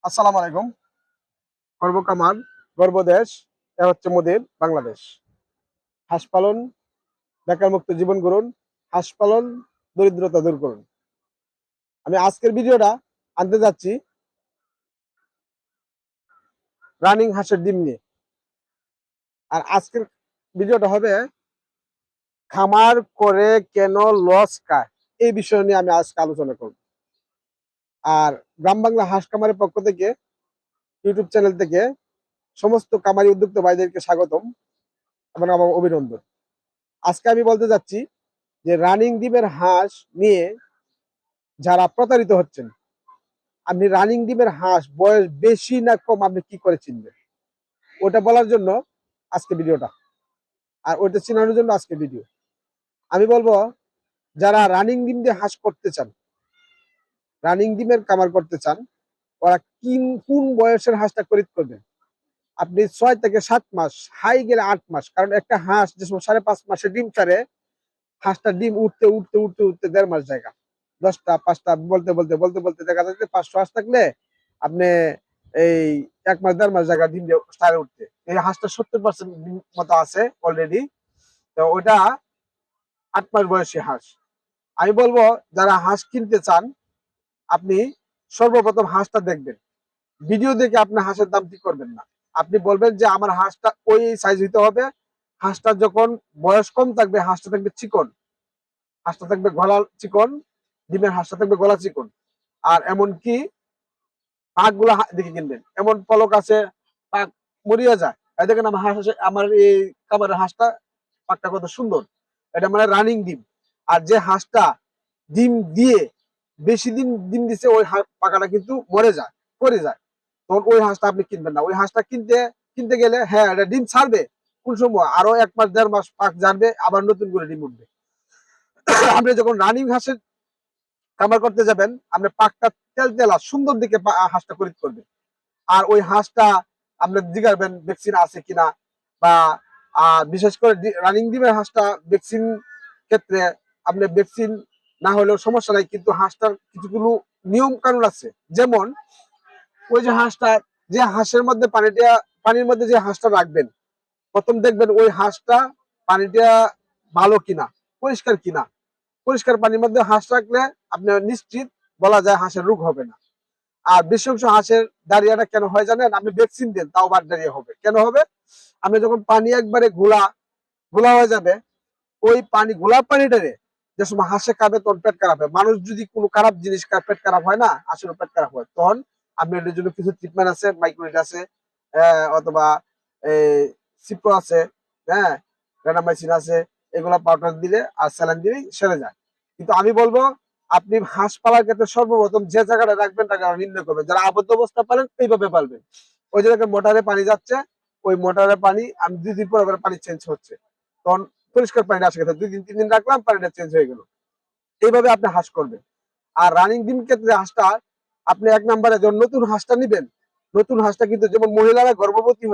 আসসালামু আলাইকুম। গর্ব কামান, গর্ব দেশ, এ হচ্ছে মোদের বাংলাদেশ। হাঁস পালন, বেকার মুক্ত জীবন গড়ুন। হাঁস পালন, দরিদ্রতা দূর করুন। আমি আজকের ভিডিওটা আনতে যাচ্ছি রানিং হাঁসের ডিম নিয়ে। আর আজকের ভিডিওটা হবে খামার করে কেন লস খায়, এই বিষয় নিয়ে আমি আজকে আলোচনা করব। আর গ্রাম বাংলা হাঁস খামারের পক্ষ থেকে, ইউটিউব চ্যানেল থেকে সমস্ত খামারি উদ্যোক্তা ভাইদেরকে স্বাগতম এবং আমার অভিনন্দন। আজকে আমি বলতে যাচ্ছি যে রানিং ডিমের হাঁস নিয়ে যারা প্রতারিত হচ্ছেন, আপনি রানিং ডিমের হাঁস বয়স বেশি না কম আপনি কি করে চিনবেন, ওটা বলার জন্য আজকে ভিডিওটা। আর ওইটা চিনানোর জন্য আজকে ভিডিও। আমি বলবো, যারা রানিং ডিম দিয়ে হাঁস করতে চান, রানিং ডিমের কামার করতে চান, ওরা কোন বয়সের হাঁসটা খরিদ করবেন। আপনি 6 থেকে 7 মাস, হাই গেলে 8 মাস, কারণ একটা হাঁস যে সময় 5.5 মাসে ডিম ছাড়ে, হাঁসটা ডিম উঠতে উঠতে উঠতে উঠতে 1.5 মাস জায়গা, 10টা 5টা বলতে বলতে বলতে বলতে দেখা যাচ্ছে 500 হাঁস থাকলে আপনি এই 1 মাস 1.5 মাস জায়গা ডিম স্টারে উঠতে। এই হাঁসটা 70% মতো আছে অলরেডি। তো ওইটা 8 মাস বয়সী হাঁস। আমি বলবো, যারা হাঁস কিনতে চান, আপনি সর্বপ্রথম হাঁসটা দেখবেন। ভিডিও দেখে আপনি হাঁসের দাম ঠিক করবেন না। আপনি বলবেন যে আমার হাঁসটা ওই সাইজ হইতে হবে। হাঁসটা যখন বয়স কম থাকবে, হাঁসটা থাকবে চিকন, হাঁসটা থাকবে গলা চিকন, ডিমের হাঁসটা থাকবে গলা চিকন। আর এমনকি পাক গুলা দেখে কিনবেন। এমন পলক আছে পাক মরিয়া যায়, এই দেখেন আমার হাঁস, আমার এই খাবারের হাঁসটা পাকটা কত সুন্দর। এটা মানে রানিং ডিম। আর যে হাঁসটা ডিম দিয়ে বেশি দিন ডিম দিছে, ওই পাকাটা কিন্তু মরে যায়, পড়ে যায়। তখন ওই হাঁসটা আপনি কিনবেন না। ওই হাঁসটা কিনতে কিনতে গেলে, হ্যাঁ এটা ডিম ছাড়বে, কোন সময় আরো 1 মাস 1.5 মাস পাক জানবে, আবার নতুন করে ডিম উঠবে। আপনি যখন রানিং হাঁসের খামার করতে যাবেন, আপনি পাকটা তেল তেলা সুন্দর দিকে হাঁসটা খরিদ করবেন। আর ওই হাঁসটা আপনি জিগাবেন ভ্যাকসিন আছে কিনা, বা বিশেষ করে রানিং ডিমের হাঁসটা ভ্যাকসিন ক্ষেত্রে আপনি ভ্যাকসিন না হলেও সমস্যা নাই, কিন্তু হাঁসটার কিছুগুলো নিয়ম কানুন আছে। যেমন ওই যে হাঁসটা, যে হাঁসের মধ্যে পানিটা, পানির মধ্যে যে হাঁসটা রাখবেন, প্রথম দেখবেন ওই হাঁসটা পানিটা ভালো কিনা, পরিষ্কার কিনা। পরিষ্কার পানির মধ্যে হাঁস রাখলে আপনার নিশ্চিত বলা যায় হাঁসের রোগ হবে না। আর বেশি অংশ হাঁসের ডায়রিয়াটা কেন হয় জানেন? আপনি ভ্যাকসিন দেন তাও বার ডায়রিয়া হবে। কেন হবে? আপনি যখন পানি একবারে ঘোলা ঘোলা হয়ে যাবে, ওই পানি ঘোলা পানিটারে যে সময় হাঁসে খাবে, তখন পেট খারাপ হয়। মানুষ যদি কোনো খারাপ জিনিস খায়, পেট খারাপ হয় না? হাঁসেরও পেট খারাপ হয়। তখন আপনি এটার জন্য কিছু ট্রিটমেন্ট আছে, মাইক্রোনিট আছে, অথবা এই সিপ্রো আছে, হ্যাঁ, রেনামাইসিন আছে। এগুলা পাউডার দিলে আর স্যালাইন দিলেই সেরে যায়। কিন্তু আমি বলবো, আপনি হাঁস পালার ক্ষেত্রে সর্বপ্রথম যে জায়গাটা রাখবেন তাকে নির্ণয় করবেন। যারা আবদ্ধ অবস্থা পারেন এইভাবে পারবেন। ওই যে মোটরে পানি যাচ্ছে, ওই মোটরের পানি আমি 2 দিন পর পানি চেঞ্জ হচ্ছে, তখন পরিষ্কার পানিটা আসে গেছে, 2 দিন 3 দিন রাখলাম, পানিটা চেঞ্জ হয়ে গেল। এইভাবে আপনি হাঁস করবেন। আর রানিং ডিম ক্ষেত্রে হাঁসটা আপনি 1 নম্বরে যখন নতুন হাঁসটা নিবেন, নতুন হাঁসটা কিন্তু যেমন মহিলারা গর্ভবতী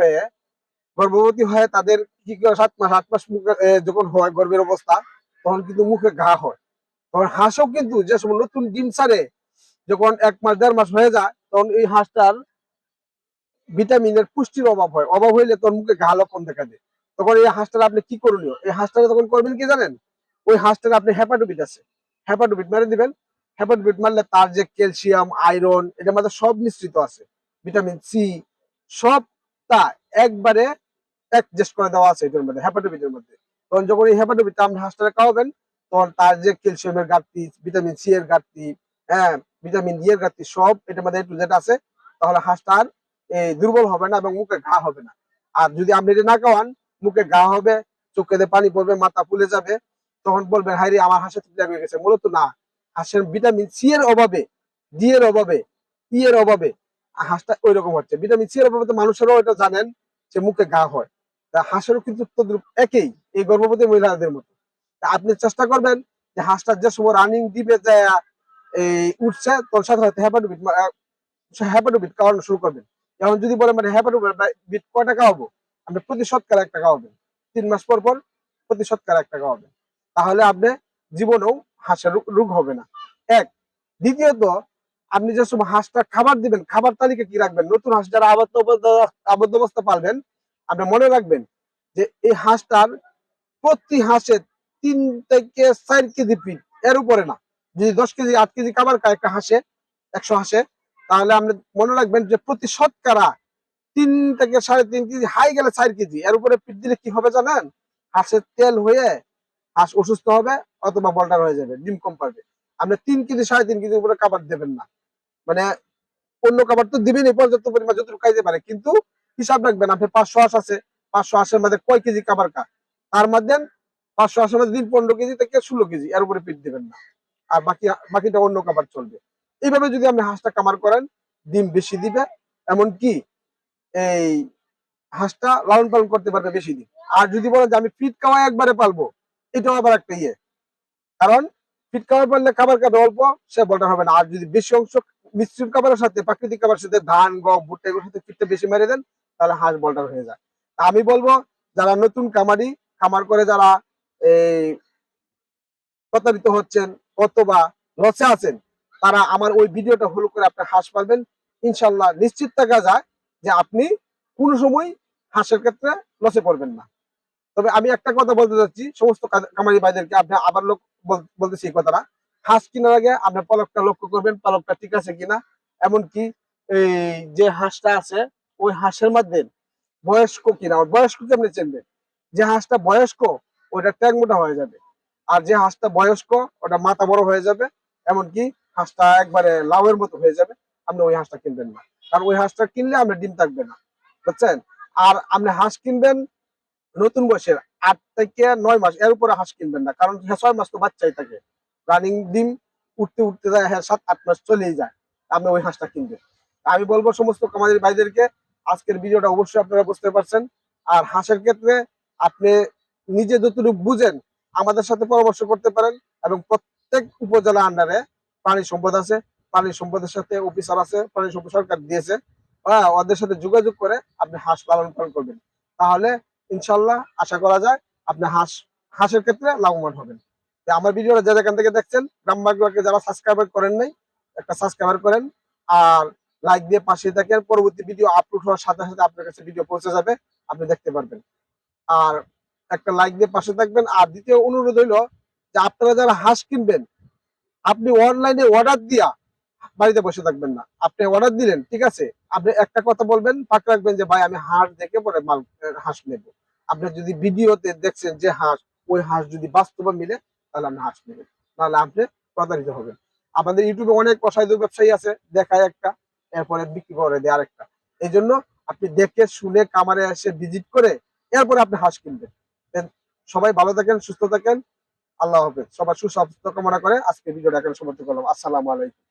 হয়ে তাদের কি করে 7 মাস 8 মাস যখন হয় গর্ভের অবস্থা, তখন কিন্তু মুখে ঘা হয়। তখন হাঁসও কিন্তু যে সময় নতুন ডিম ছাড়ে, যখন 1 মাস 1.5 মাস হয়ে যায়, তখন এই হাঁসটার ভিটামিনের পুষ্টির অভাব হয়। অভাব হইলে তোর মুখে ঘা লক্ষণ দেখা দেয়। তখন এই হাঁসটা আপনি কি করণীয়? এই হাঁসটা তখন করবেন কি জানেন? ওই হাঁসটাকে আপনি হেপাটোবিট আছে, হেপাটোবিট মেরে দিবেন। হেপাটোবিট মারলে তার যে ক্যালসিয়াম, আয়রন, এটার মধ্যে সব মিশ্রিত আছে, ভিটামিন সি, সবটা একবারে অ্যাডজাস্ট করে দেওয়া আছে এটার মধ্যে, হেপাটোবিটের মধ্যে। তখন যখন এই হেপাটোবিটটা আপনি হাঁসটাকে খাওয়াবেন, তখন তার যে ক্যালসিয়ামের ঘাটতি, ভিটামিন সি এর ঘাটতি, হ্যাঁ, ভিটামিন ডি এর ঘাটতি, সব এটার মধ্যে একটু যেটা আছে, তাহলে হাঁসটার এই দুর্বল হবে না এবং মুখে ঘা হবে না। আর যদি আপনি এটা না খাওয়ান, মুখে ঘা হবে, চোখে দিয়ে পানি পড়বে, মাথা ফুলে যাবে, তখন বলবেন হাইরে আমার হাঁসের চিন্তা হয়ে গেছে। মূলত না, হাঁসের ভিটামিন সি এর অভাবে, ডি এর অভাবে, ই এর অভাবে হাঁসটা ওই রকম হচ্ছে। ভিটামিন সি এর অভাবে তো মানুষেরও এটা জানেন যে মুখে ঘা হয়। তা হাঁসেরও কিন্তু তদ্রুপ একই, এই গর্ভবতী মহিলাদের মতো। তা আপনি চেষ্টা করবেন যে হাঁসটার যে সময় রানিং দিবে যায় এই উঠছে, তোর সাথে সাথে হেপাটোবিট খাওয়ানো শুরু করবেন। এখন যদি বলেন মানে হেপাটোবিট কয়টা খাওয়াবো, আপনি প্রতি সপ্তাহে 1টা খাওয়াবেন। 3 মাস পর পর প্রতি সপ্তাহে 1টা খাওয়াবেন। তাহলে আপনি জীবনেও হাঁসের রোগ হবে না। এক। দ্বিতীয়ত, আপনি যে সময় হাঁসটা খাবার দিবেন, খাবার তালিকা কি রাখবেন? নতুন হাঁস যারা আবদ্ধ অবস্থা পালবেন, আপনি মনে রাখবেন যে এই হাঁসটার প্রতি হাঁসে 3 থেকে 4 কেজি ফিড, এর উপরে না। যদি 10 কেজি 8 কেজি খাবার খায় একটা হাঁসে, 100 হাঁসে, তাহলে আপনি মনে রাখবেন যে প্রতি শতকরা 3 থেকে 3.5 কেজি, হাই গেলে 4 কেজি, এর উপরে ফিড দিলে কি হবে জানেন? হাঁসের তেল হয়ে হাঁস অসুস্থ হবে অথবা বল্টার হয়ে যাবে, ডিম কম পারবে। আপনি 3 কেজি 3.5 কেজির উপরে খাবার দেবেন না। মানে অন্য খাবার তো দিবেনই পর্যাপ্ত পরিমাণ যতটুকু খাইতে পারে, কিন্তু হিসাব রাখবেন আপনি 500 হাঁস আছে, 500 হাঁসের মধ্যে কয় কেজি খাবার খা, তার মধ্যে 500 হাঁসের মধ্যে দিন 15 কেজি থেকে 16 কেজি, এর উপরে ফিড দিবেন না। আর বাকিটা অন্য খাবার চলবে। এইভাবে যদি আপনি হাঁসটা কামার করেন, ডিম বেশি দিবে, এমনকি এই হাঁসটা লালন পালন করতে পারবে বেশি দিন। আর যদি বলেন যে আমি ফিড খাওয়াই একবারে পালবো, এটাও আবার একটা কারণ ফিড খাবার পারলে খাবার খাবে অল্প, সে বলটা হবে না। আর যদি বেশি অংশ মিশ্রিত খাবারের সাথে, প্রাকৃতিক খাবারের সাথে, ধান গম ভুট্টা এগুলোর সাথে ফিডটা বেশি মেরে দেন, তাহলে হাঁস বলটার হয়ে যায়। আমি বলবো যারা নতুন খামার করে যারা এই প্রতারিত হচ্ছেন অথবা লসে আছেন, তারা আমার ওই ভিডিওটা ফলো করে আপনি হাঁস পালবেন। ইনশাল্লাহ নিশ্চিত থাকা যায় যে আপনি কোনো সময় হাঁসের ক্ষেত্রে লসে পড়বেন না। তবে আমি একটা কথা বলতে চাচ্ছি সমস্ত খামারি ভাইদেরকে, আপনি আবার বলতেছি এই কথাটা, হাঁস কেনার আগে আপনার পালকটা লক্ষ্য করবেন, পালকটা ঠিক আছে কিনা। এমনকি এই যে হাঁসটা আছে ওই হাঁসের মধ্যে বয়স্ক কিনা, বয়স্ক কেমনি চিনবেন? যে হাঁসটা বয়স্ক ওইটা ট্যাং মোটা হয়ে যাবে, আর যে হাঁসটা বয়স্ক ওটা মাথা বড় হয়ে যাবে, এমনকি হাঁসটা একবারে লাউয়ের মতো হয়ে যাবে। আপনি ওই হাঁসটা কিনবেন না, কারণ ওই হাঁসটা কিনলে আপনার ডিম থাকবে না, বুঝছেন? আর আপনি হাঁস কিনবেন নতুন বয়সের 8 থেকে 9 মাস, এর উপরে হাঁস কিনবেন না, কারণ 6 মাস তো বাচ্চাই থাকে, রানিং ডিম উঠতে উঠতে যায়, হ্যাঁ 7-8 মাস চলেই যায়, আপনি ওই হাঁসটা কিনবেন। আমি বলবো সমস্ত খামারি ভাইদেরকে, আজকের ভিডিওটা অবশ্যই আপনারা বুঝতে পারছেন। আর হাঁসের ক্ষেত্রে আপনি নিজে যতটুকু বুঝেন আমাদের সাথে পরামর্শ করতে পারেন, এবং প্রত্যেক উপজেলা আন্ডারে প্রাণী সম্পদ আছে, প্রাণী সম্পদের সাথে অফিসার আছে, প্রাণী সম্পদ সরকার দিয়েছে, হ্যাঁ ওদের সাথে যোগাযোগ করে আপনি হাঁস পালন করবেন। তাহলে ইনশাল্লাহ আশা করা যায় আপনি হাঁসের ক্ষেত্রে লাভবান হবেন। আমার ভিডিওটা যে যেখান থেকে দেখছেন, গ্রাম বাংলাকে যারা সাবস্ক্রাইব করেন নাই, একটা সাবস্ক্রাইব করেন, আর লাইক দিয়ে পাশে থাকেন। পরবর্তী ভিডিও আপলোড হওয়ার সাথে সাথে আপনার কাছে ভিডিও পৌঁছে যাবে, আপনি দেখতে পারবেন। আর একটা লাইক দিয়ে পাশে থাকবেন। আর দ্বিতীয় অনুরোধ হইলো যে আপনারা যারা হাঁস কিনবেন, আপনি অনলাইনে অর্ডার দিয়া বাড়িতে বসে থাকবেন না। আপনি অর্ডার দিলেন, ঠিক আছে, আপনি একটা কথা বলবেন, ফাঁক রাখবেন যে ভাই আমি হাঁস দেখে পরে হাঁস নেবো। আপনি যদি ভিডিওতে দেখছেন যে হাঁস, ওই হাঁস যদি বাস্তবে মিলে, তাহলে আপনি হাঁস নেবেন, তাহলে আপনি প্রতারিত হবেন। আমাদের ইউটিউবে অনেক অসাধু ব্যবসায়ী আছে, দেখায় একটা এরপরে বিক্রি করে দেয় আরেকটা। এই জন্য আপনি দেখে শুনে খামারে এসে ভিজিট করে এরপরে আপনি হাঁস কিনবেন। সবাই ভালো থাকেন, সুস্থ থাকেন। আল্লাহ হাফেজ। সবার সুস্বাস্থ্য কামনা করে আজকে ভিডিওটা এখানে সমাপ্ত করলাম। আসসালামু আলাইকুম।